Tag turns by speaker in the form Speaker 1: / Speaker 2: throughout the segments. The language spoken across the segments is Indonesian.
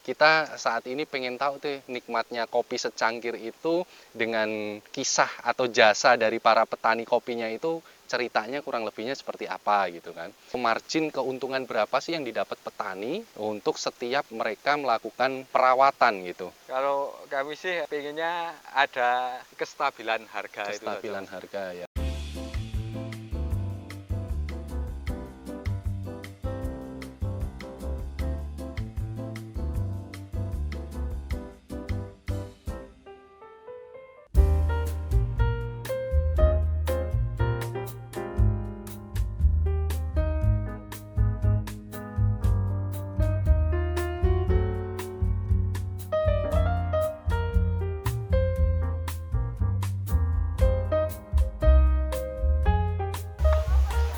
Speaker 1: Kita saat ini pengen tahu tuh nikmatnya kopi secangkir itu dengan kisah atau jasa dari para petani kopinya itu ceritanya kurang lebihnya seperti apa gitu kan. Margin keuntungan berapa sih yang didapat petani untuk setiap mereka melakukan perawatan gitu.
Speaker 2: Kalau kami sih pengennya ada kestabilan harga itu saja,
Speaker 1: Kestabilan
Speaker 2: Mas.
Speaker 1: harga ya.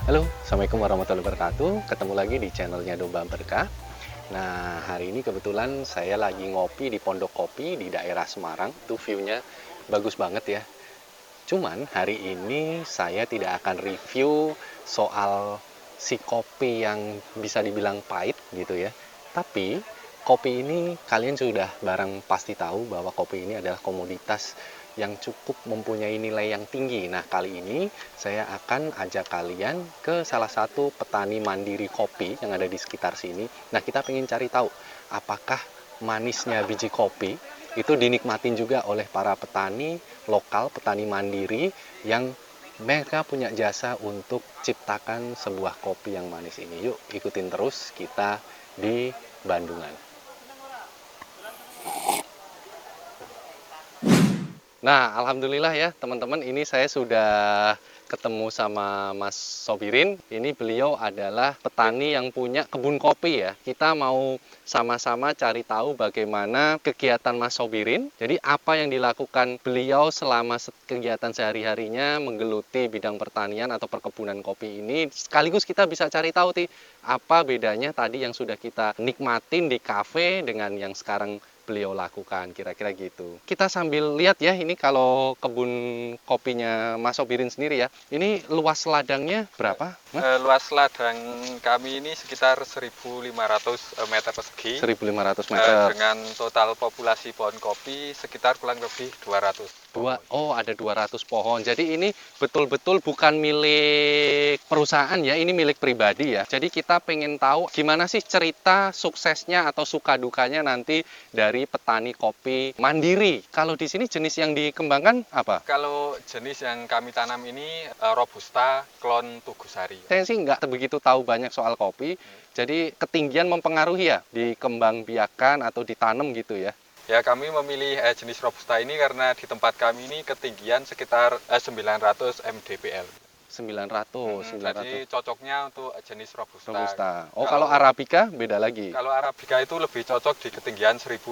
Speaker 1: Halo, Assalamualaikum warahmatullahi wabarakatuh. Ketemu lagi di channelnya Domba Berkah. Nah, hari ini kebetulan saya lagi ngopi di Pondok Kopi di daerah Semarang. Tuh view-nya bagus banget ya. Cuman hari ini saya tidak akan review soal si kopi yang bisa dibilang pahit gitu ya. Tapi kopi ini kalian sudah barang pasti tahu bahwa kopi ini adalah komoditas yang cukup mempunyai nilai yang tinggi. Nah, kali ini saya akan ajak kalian ke salah satu petani mandiri kopi yang ada di sekitar sini. Nah, kita pengen cari tahu apakah manisnya biji kopi itu dinikmatin juga oleh para petani lokal, petani mandiri yang mereka punya jasa untuk ciptakan sebuah kopi yang manis ini. Yuk ikutin terus kita di Bandungan. Nah, alhamdulillah ya teman-teman, ini saya sudah ketemu sama Mas Sobirin. Ini beliau adalah petani yang punya kebun kopi ya. Kita mau sama-sama cari tahu bagaimana kegiatan Mas Sobirin. Jadi apa yang dilakukan beliau selama kegiatan sehari-harinya menggeluti bidang pertanian atau perkebunan kopi ini. Sekaligus kita bisa cari tahu apa bedanya tadi yang sudah kita nikmatin di kafe dengan yang sekarang beliau lakukan, kira-kira gitu. Kita sambil lihat ya, ini kalau kebun kopinya Mas Sobirin sendiri ya, ini luas ladangnya berapa?
Speaker 2: Luas ladang kami ini sekitar 1.500 meter persegi.
Speaker 1: 1.500 meter.
Speaker 2: Dengan total populasi pohon kopi sekitar kurang lebih 200 pohon.
Speaker 1: Oh, ada 200 pohon. Jadi ini betul-betul bukan milik perusahaan ya, ini milik pribadi ya. Jadi kita pengen tahu gimana sih cerita suksesnya atau suka dukanya nanti dari petani kopi mandiri. Kalau di sini jenis yang dikembangkan apa?
Speaker 2: Kalau jenis yang kami tanam ini Robusta klon Tugusari.
Speaker 1: Saya sih nggak begitu tahu banyak soal kopi. Jadi ketinggian mempengaruhi ya, dikembang biakan atau ditanam gitu ya.
Speaker 2: Ya, kami memilih jenis Robusta ini karena di tempat kami ini ketinggian sekitar 900 mdpl.
Speaker 1: 900.
Speaker 2: Jadi cocoknya untuk jenis Robusta.
Speaker 1: Robusta. Oh, kalau Arabica beda lagi.
Speaker 2: Kalau Arabica itu lebih cocok di ketinggian 1.200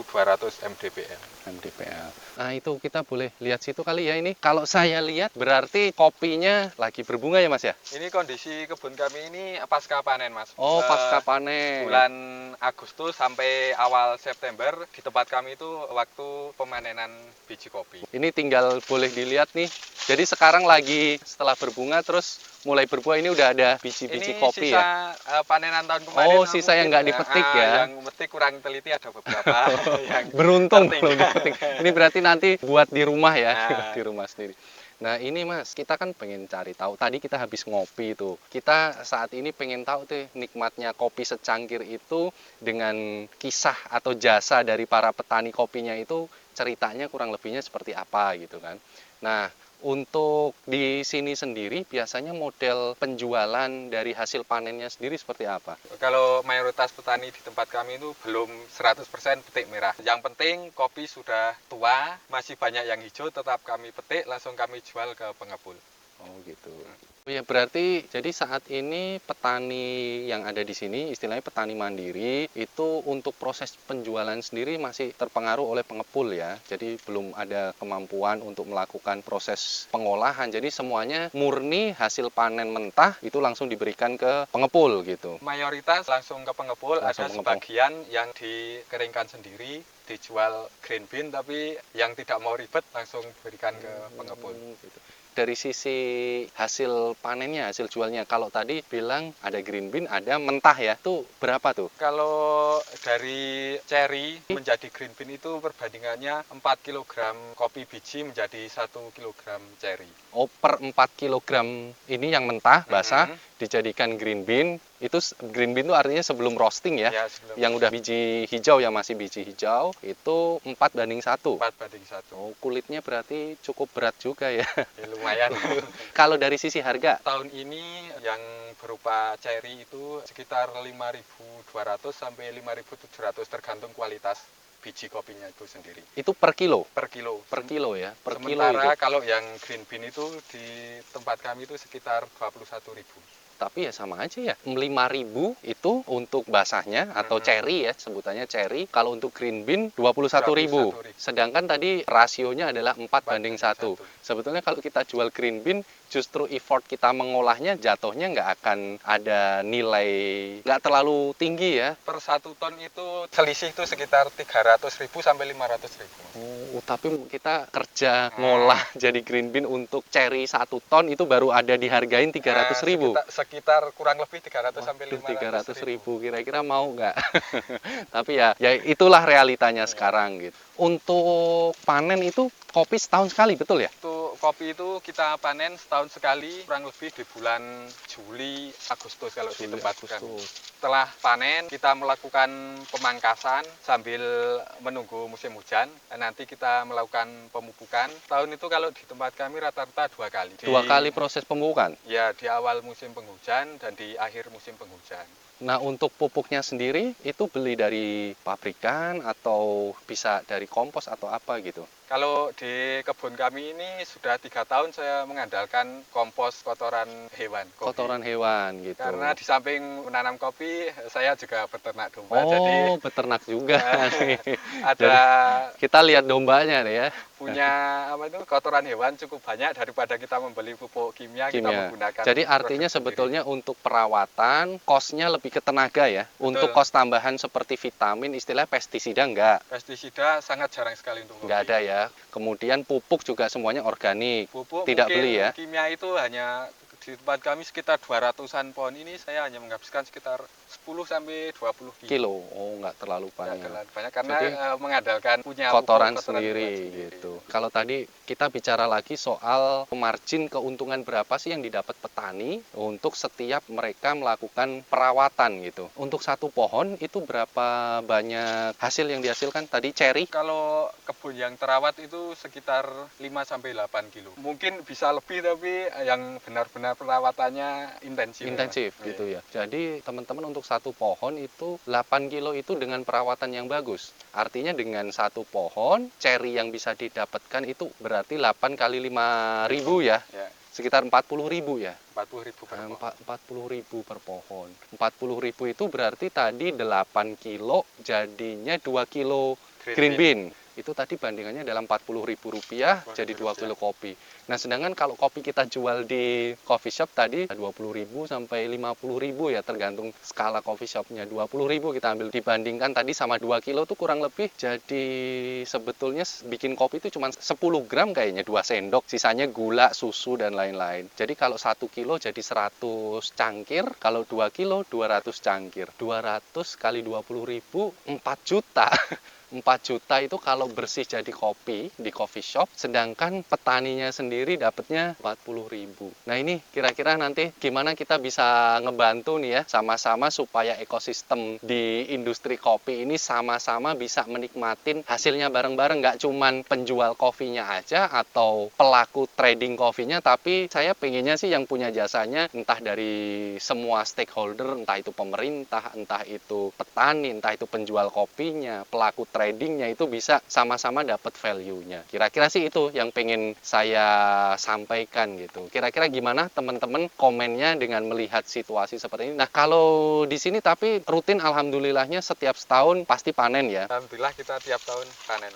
Speaker 2: mdpl.
Speaker 1: MDPL. Nah, itu kita boleh lihat situ kali ya ini. Kalau saya lihat berarti kopinya lagi berbunga ya Mas ya?
Speaker 2: Ini kondisi kebun kami ini pasca panen, Mas.
Speaker 1: Oh, pasca panen.
Speaker 2: Bulan Agustus sampai awal September di tempat kami itu waktu pemanenan biji kopi.
Speaker 1: Ini tinggal boleh dilihat nih. Jadi sekarang lagi setelah berbunga terus mulai berbuah, ini udah ada biji-biji kopi ya?
Speaker 2: Sisa panenan tahun kemarin.
Speaker 1: Oh, sisa yang nggak dipetik ya?
Speaker 2: Yang metik kurang teliti ada beberapa. yang
Speaker 1: Beruntung belum dipetik. Ini berarti nanti buat di rumah ya,
Speaker 2: Nah.
Speaker 1: di rumah sendiri. Nah ini Mas, kita kan pengen cari tahu. Tadi kita habis ngopi tuh. Kita saat ini pengen tahu tuh nikmatnya kopi secangkir itu dengan kisah atau jasa dari para petani kopinya itu ceritanya kurang lebihnya seperti apa gitu kan. Nah, untuk di sini sendiri biasanya model penjualan dari hasil panennya sendiri seperti apa?
Speaker 2: Kalau mayoritas petani di tempat kami itu belum 100% petik merah. Yang penting kopi sudah tua, masih banyak yang hijau, tetap kami petik, langsung kami jual ke pengepul.
Speaker 1: Oh gitu. Ya berarti jadi saat ini petani yang ada di sini istilahnya petani mandiri itu untuk proses penjualan sendiri masih terpengaruh oleh pengepul ya. Jadi belum ada kemampuan untuk melakukan proses pengolahan. Jadi semuanya murni hasil panen mentah itu langsung diberikan ke pengepul gitu.
Speaker 2: Mayoritas langsung ke pengepul,
Speaker 1: Langsung
Speaker 2: ada
Speaker 1: pengepul.
Speaker 2: sebagian yang dikeringkan sendiri, dijual green bean, tapi yang tidak mau ribet langsung berikan ke pengepul.
Speaker 1: Gitu. dari sisi hasil panennya, hasil jualnya, kalau tadi bilang ada green bean, ada mentah ya, itu berapa tuh?
Speaker 2: Kalau dari cherry menjadi green bean itu perbandingannya 4 kilogram kopi biji menjadi 1 kilogram cherry.
Speaker 1: Oh, per 4 kilogram ini yang mentah, basah,
Speaker 2: Mhm.
Speaker 1: dijadikan green bean. Itu green bean itu artinya sebelum roasting ya.
Speaker 2: Ya, sebelum
Speaker 1: Yang udah biji hijau, yang masih biji hijau, itu 4:1.
Speaker 2: 4:1.
Speaker 1: Oh, kulitnya berarti cukup berat juga ya.
Speaker 2: Ya, lumayan.
Speaker 1: Kalau dari sisi harga,
Speaker 2: Tahun ini yang berupa cherry itu sekitar 5.200 sampai 5.700 tergantung kualitas biji kopinya itu sendiri
Speaker 1: itu per kilo?
Speaker 2: per kilo.
Speaker 1: Per kilo ya, per kilo
Speaker 2: Sementara
Speaker 1: itu.
Speaker 2: kalau yang green bean itu di tempat kami itu sekitar 21.000.
Speaker 1: Tapi ya sama aja ya, 5.000 itu untuk basahnya atau cherry ya, sebutannya cherry. Kalau untuk green bean 21.000.
Speaker 2: 21.000.
Speaker 1: Sedangkan tadi rasionya adalah 4:1.
Speaker 2: 4:1.
Speaker 1: Sebetulnya kalau kita jual green bean, justru effort kita mengolahnya jatuhnya nggak akan ada nilai, nggak terlalu tinggi ya.
Speaker 2: Per 1 ton itu selisih itu sekitar 300.000 sampai 500.000.
Speaker 1: Oh, tapi kita kerja ngolah jadi green bean untuk cherry 1 ton itu baru ada dihargain 300.000.
Speaker 2: Sekitar kurang lebih 300 sampai
Speaker 1: 300.000 kira-kira mau nggak? Tapi ya itulah realitanya sekarang gitu. Untuk panen itu kopi setahun sekali, betul ya?
Speaker 2: Untuk kopi itu kita panen setahun sekali, kurang lebih di bulan Juli, Agustus kalau di tempat kami. Setelah panen, kita melakukan pemangkasan sambil menunggu musim hujan. Nanti kita melakukan pemupukan. Tahun itu kalau di tempat kami rata-rata 2 kali.
Speaker 1: 2 kali proses pemupukan?
Speaker 2: Ya, di awal musim penghujan dan di akhir musim penghujan.
Speaker 1: Nah, untuk pupuknya sendiri itu beli dari pabrikan atau bisa dari kompos atau apa gitu?
Speaker 2: Kalau di kebun kami ini sudah 3 tahun saya mengandalkan kompos kotoran hewan. Kopi.
Speaker 1: Kotoran hewan gitu.
Speaker 2: Karena di samping menanam kopi, saya juga beternak domba.
Speaker 1: Oh,
Speaker 2: jadi
Speaker 1: beternak juga nih.
Speaker 2: ada
Speaker 1: Jadi, kita lihat dombanya nih ya.
Speaker 2: punya apa itu kotoran hewan cukup banyak daripada kita membeli pupuk kimia. Kita menggunakan.
Speaker 1: Jadi artinya sebetulnya untuk perawatan kosnya lebih ke tenaga ya.
Speaker 2: Betul.
Speaker 1: Untuk kos tambahan seperti vitamin, istilah pestisida enggak?
Speaker 2: Pestisida sangat jarang sekali untuk kopi.
Speaker 1: Enggak ada ya. Kemudian pupuk juga semuanya organik.
Speaker 2: Pupuk
Speaker 1: tidak beli ya.
Speaker 2: Kimia itu hanya di tempat kami sekitar 200-an pohon ini saya hanya menghabiskan sekitar 10 sampai 20
Speaker 1: kilo. Oh, nggak terlalu banyak.
Speaker 2: Banyak karena jadi, mengandalkan punya
Speaker 1: kotoran sendiri gitu. Kalau tadi kita bicara lagi soal margin keuntungan berapa sih yang didapat petani untuk setiap mereka melakukan perawatan gitu. Untuk satu pohon itu berapa banyak hasil yang dihasilkan tadi cherry?
Speaker 2: Kalau kebun yang terawat itu sekitar 5 sampai 8 kilo. Mungkin bisa lebih tapi yang benar-benar perawatannya intensif.
Speaker 1: Intensif gitu ya. Jadi teman-teman untuk satu pohon itu 8 kilo itu dengan perawatan yang bagus. Artinya dengan satu pohon cherry yang bisa didapatkan itu berarti 8 kali 5.000 ya. Sekitar 40.000 ya.
Speaker 2: 40.000 per pohon.
Speaker 1: 40.000 per pohon. 40.000 itu berarti tadi 8 kilo jadinya 2 kilo green bean. Itu tadi bandingannya dalam Rp40.000 jadi 2 kilo kopi. Nah, sedangkan kalau kopi kita jual di coffee shop tadi 20.000 sampai 50.000 ya, tergantung skala coffee shopnya. 20.000 kita ambil dibandingkan tadi sama 2 kilo tuh kurang lebih. Jadi sebetulnya bikin kopi itu cuma 10 gram kayaknya, 2 sendok. Sisanya gula, susu, dan lain-lain. Jadi kalau 1 kilo jadi 100 cangkir, kalau 2 kilo 200 cangkir. 200 kali 20.000, 4 juta. 4 juta itu kalau bersih jadi kopi di coffee shop, sedangkan petaninya sendiri dapatnya 40.000. Nah, ini kira-kira nanti gimana kita bisa ngebantu nih ya, sama-sama supaya ekosistem di industri kopi ini sama-sama bisa menikmatin hasilnya bareng-bareng, nggak cuman penjual kopinya aja atau pelaku trading kopinya, tapi saya pengennya sih yang punya jasanya entah dari semua stakeholder, entah itu pemerintah, entah itu petani, entah itu penjual kopinya, pelaku tradingnya itu bisa sama-sama dapat value-nya. Kira-kira sih itu yang pengen saya sampaikan gitu. Kira-kira gimana teman-teman komennya dengan melihat situasi seperti ini? Nah, kalau di sini tapi rutin alhamdulillahnya setiap setahun pasti panen ya.
Speaker 2: Alhamdulillah kita tiap tahun panen.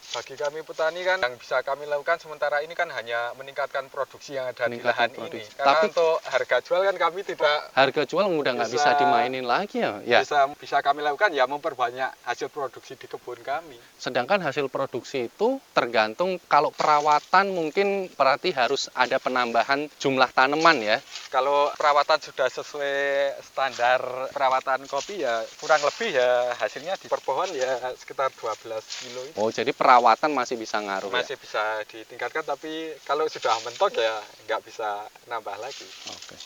Speaker 2: Bagi kami petani kan yang bisa kami lakukan sementara ini kan hanya meningkatkan produksi yang ada di lahan ini. Karena untuk harga jual kan kami tidak,
Speaker 1: harga jual udah nggak bisa dimainin lagi ya. Ya.
Speaker 2: Bisa kami lakukan ya memperbanyak hasil produksi di kebun kami.
Speaker 1: Sedangkan hasil produksi itu tergantung, kalau perawatan mungkin berarti harus ada penambahan jumlah tanaman ya.
Speaker 2: Kalau perawatan sudah sesuai standar perawatan kopi ya kurang lebih ya hasilnya di per pohon ya sekitar 12 kilo itu.
Speaker 1: Oh, jadi perawatan masih bisa ngaruh
Speaker 2: Masih bisa ditingkatkan, tapi kalau sudah mentok ya nggak bisa nambah lagi.
Speaker 1: Oke.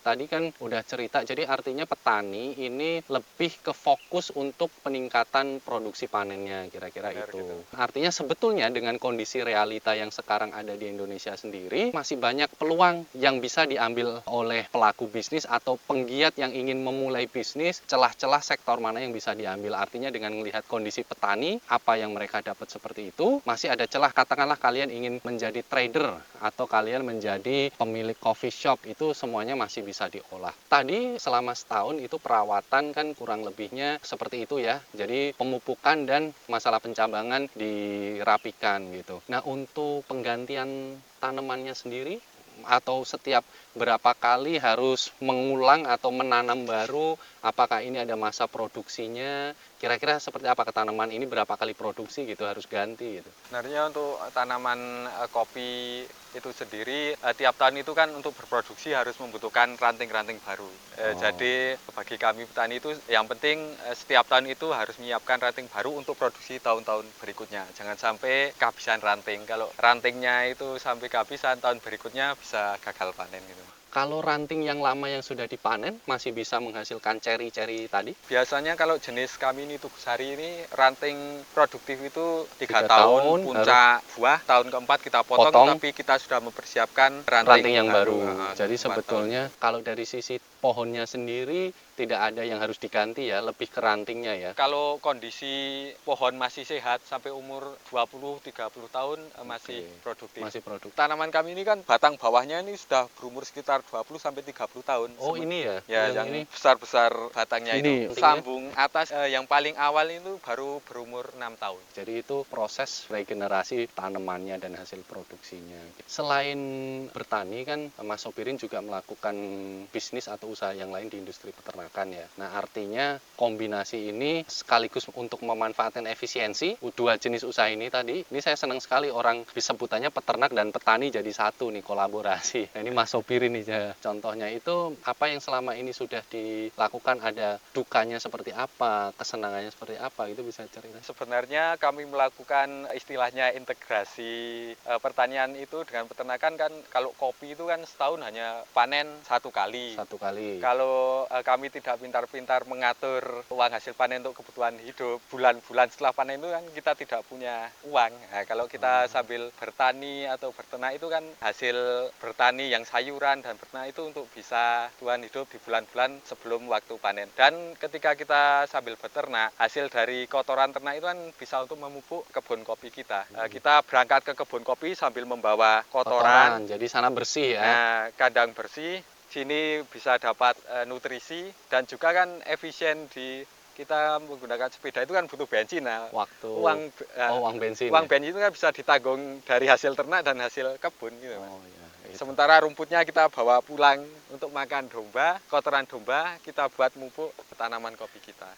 Speaker 1: Tadi kan udah cerita, jadi artinya petani ini lebih ke fokus untuk peningkatan produksi panennya, kira-kira itu.
Speaker 2: Gitu.
Speaker 1: Artinya sebetulnya dengan kondisi realita yang sekarang ada di Indonesia sendiri, masih banyak peluang yang bisa diambil oleh pelaku bisnis atau penggiat yang ingin memulai bisnis, celah-celah sektor mana yang bisa diambil. Artinya dengan melihat kondisi petani, apa yang mereka dapat seperti itu, masih ada celah. Katakanlah kalian ingin menjadi trader atau kalian menjadi pemilik coffee shop, itu semuanya masih bisa diolah. Tadi selama setahun itu perawatan kan kurang lebihnya seperti itu ya. Jadi pemupukan dan masalah pencabangan dirapikan gitu. Nah, untuk penggantian tanamannya sendiri atau setiap berapa kali harus mengulang atau menanam baru, apakah ini ada masa produksinya, kira-kira seperti apa ke tanaman ini, berapa kali produksi gitu harus ganti gitu.
Speaker 2: Sebenarnya untuk tanaman kopi itu sendiri tiap tahun itu kan untuk berproduksi harus membutuhkan ranting-ranting baru. Jadi bagi kami petani itu yang penting setiap tahun itu harus menyiapkan ranting baru untuk produksi tahun-tahun berikutnya. Jangan sampai kehabisan ranting. Kalau rantingnya itu sampai kehabisan, tahun berikutnya bisa gagal panen gitu.
Speaker 1: Kalau ranting yang lama yang sudah dipanen masih bisa menghasilkan ceri-ceri tadi?
Speaker 2: Biasanya kalau jenis kami ini Tugusari ini ranting produktif itu 3 tahun, puncak buah tahun keempat kita potong, tapi kita sudah mempersiapkan ranting
Speaker 1: yang baru. Jadi
Speaker 2: 4
Speaker 1: sebetulnya kalau dari sisi pohonnya sendiri tidak ada yang harus diganti ya, lebih ke rantingnya ya.
Speaker 2: Kalau kondisi pohon masih sehat sampai umur 20-30 tahun masih produktif.
Speaker 1: Masih produktif.
Speaker 2: Tanaman kami ini kan batang bawahnya ini sudah berumur sekitar 20-30 tahun.
Speaker 1: Oh, ini ya?
Speaker 2: Ya, yang ini besar-besar batangnya
Speaker 1: ini,
Speaker 2: itu. Sambung atas yang paling awal itu baru berumur 6 tahun.
Speaker 1: Jadi itu proses regenerasi tanamannya dan hasil produksinya. Selain bertani kan Mas Sopirin juga melakukan bisnis atau usaha yang lain di industri peternakan ya. Nah, artinya kombinasi ini sekaligus untuk memanfaatkan efisiensi dua jenis usaha ini tadi. Ini saya senang sekali orang disebutannya peternak dan petani jadi satu nih, kolaborasi. Nah, ini Mas Sopirin nih ya. Contohnya itu apa yang selama ini sudah dilakukan, ada dukanya seperti apa, kesenangannya seperti apa, itu bisa cerita.
Speaker 2: Sebenarnya kami melakukan istilahnya integrasi pertanian itu dengan peternakan kan. Kalau kopi itu kan setahun hanya panen satu kali. Kalau kami tidak pintar-pintar mengatur uang hasil panen untuk kebutuhan hidup, bulan-bulan setelah panen itu kan kita tidak punya uang. Nah, kalau kita sambil bertani atau berternak itu kan hasil bertani yang sayuran dan berternak itu untuk bisa kebutuhan hidup di bulan-bulan sebelum waktu panen. Dan ketika kita sambil beternak, hasil dari kotoran ternak itu kan bisa untuk memupuk kebun kopi kita. Kita berangkat ke kebun kopi sambil membawa kotoran.
Speaker 1: Jadi sana bersih ya.
Speaker 2: Nah, kandang bersih. Sini bisa dapat nutrisi dan juga kan efisien kita menggunakan sepeda itu kan butuh bensin. Nah,
Speaker 1: uang bensin.
Speaker 2: Uang bensin itu kan bisa ditanggung dari hasil ternak dan hasil kebun gitu.
Speaker 1: Itu.
Speaker 2: Sementara rumputnya kita bawa pulang untuk makan domba, kotoran domba kita buat mupuk tanaman kopi kita.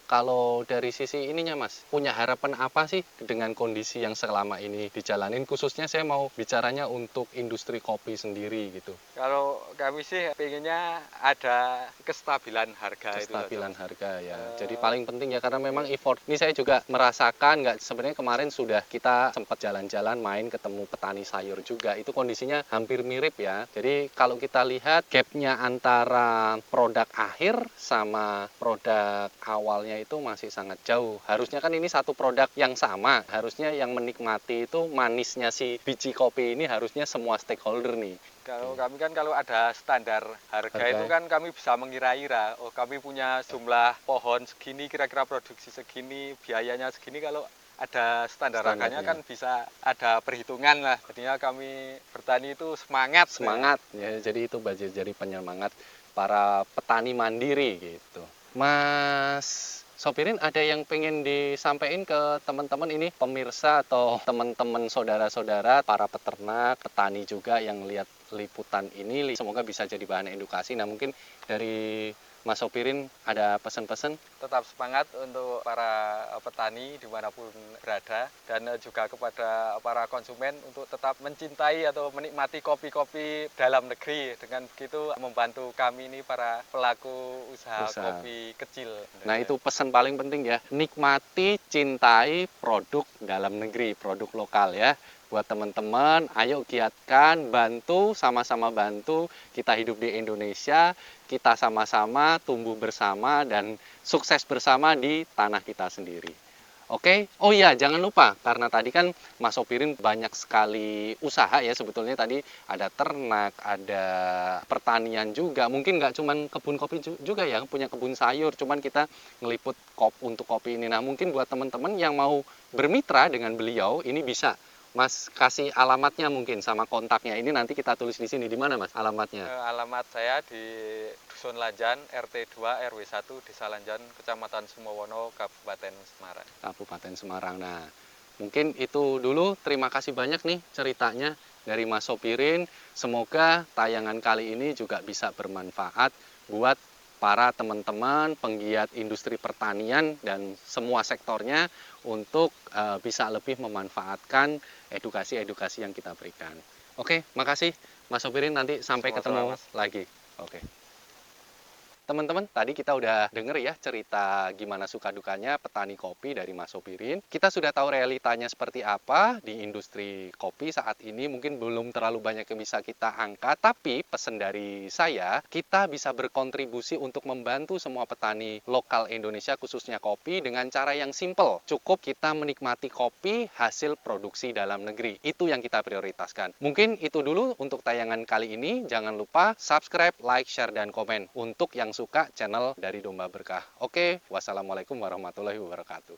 Speaker 1: Kalau dari sisi ininya Mas, punya harapan apa sih dengan kondisi yang selama ini dijalanin? Khususnya saya mau bicaranya untuk industri kopi sendiri gitu.
Speaker 2: Kalau kami sih pengennya ada kestabilan harga.
Speaker 1: Kestabilan harga ya. Jadi paling penting ya, karena memang effort. Ini saya juga merasakan, sebenarnya kemarin sudah kita sempat jalan-jalan main ketemu petani sayur juga. Itu kondisinya hampir mirip ya. Jadi kalau kita lihat gapnya antara produk akhir sama produk awalnya itu masih sangat jauh. Harusnya kan ini satu produk yang sama. Harusnya yang menikmati itu manisnya si biji kopi ini harusnya semua stakeholder nih.
Speaker 2: Kalau kami kan kalau ada standar harga itu kan kami bisa mengira-ira. Oh, kami punya jumlah pohon segini, kira-kira produksi segini, biayanya segini. Kalau ada standar harganya kan bisa ada perhitungan lah. Jadinya kami bertani itu semangat.
Speaker 1: Ya, jadi itu jadi penyemangat para petani mandiri gitu. Mas Sopirin ada yang pengen disampaikan ke teman-teman ini, pemirsa atau teman-teman saudara-saudara, para peternak, petani juga yang lihat liputan ini, semoga bisa jadi bahan edukasi. Nah mungkin dari Mas Sopirin ada pesan-pesan?
Speaker 2: Tetap semangat untuk para petani dimanapun berada, dan juga kepada para konsumen untuk tetap mencintai atau menikmati kopi-kopi dalam negeri. Dengan begitu membantu kami ini para pelaku usaha
Speaker 1: Usaha.
Speaker 2: kopi kecil.
Speaker 1: Nah itu pesan paling penting ya, nikmati, cintai produk dalam negeri, produk lokal ya. Buat teman-teman, ayo giatkan, bantu, sama-sama bantu, kita hidup di Indonesia, kita sama-sama tumbuh bersama dan sukses bersama di tanah kita sendiri. Oke, oh iya jangan lupa karena tadi kan Mas Sopirin banyak sekali usaha ya sebetulnya tadi ada ternak, ada pertanian juga. Mungkin nggak cuman kebun kopi juga ya, punya kebun sayur. Cuman kita ngeliput untuk kopi ini. Nah mungkin buat teman-teman yang mau bermitra dengan beliau ini bisa Mas kasih alamatnya mungkin sama kontaknya. Ini nanti kita tulis di sini. Di mana Mas alamatnya?
Speaker 2: Alamat saya di Dusun Lanjan, RT 2 RW 1, Desa Lanjan, Kecamatan Sumowono, Kabupaten Semarang.
Speaker 1: Kabupaten Semarang. Nah, mungkin itu dulu. Terima kasih banyak nih ceritanya dari Mas Sopirin. Semoga tayangan kali ini juga bisa bermanfaat buat para teman-teman penggiat industri pertanian dan semua sektornya untuk bisa lebih memanfaatkan edukasi-edukasi yang kita berikan. Oke, makasih Mas Sopirin. Nanti sampai ketemu
Speaker 2: Sama-sama, Mas.
Speaker 1: lagi. Oke. Teman-teman, tadi kita udah denger ya cerita gimana suka dukanya petani kopi dari Mas Sopirin. Kita sudah tahu realitanya seperti apa di industri kopi saat ini. Mungkin belum terlalu banyak yang bisa kita angkat, tapi pesan dari saya, kita bisa berkontribusi untuk membantu semua petani lokal Indonesia, khususnya kopi, dengan cara yang simple. Cukup kita menikmati kopi hasil produksi dalam negeri. Itu yang kita prioritaskan. Mungkin itu dulu untuk tayangan kali ini. Jangan lupa subscribe, like, share, dan komen untuk yang suka channel dari Domba Berkah. Oke, wassalamualaikum warahmatullahi wabarakatuh.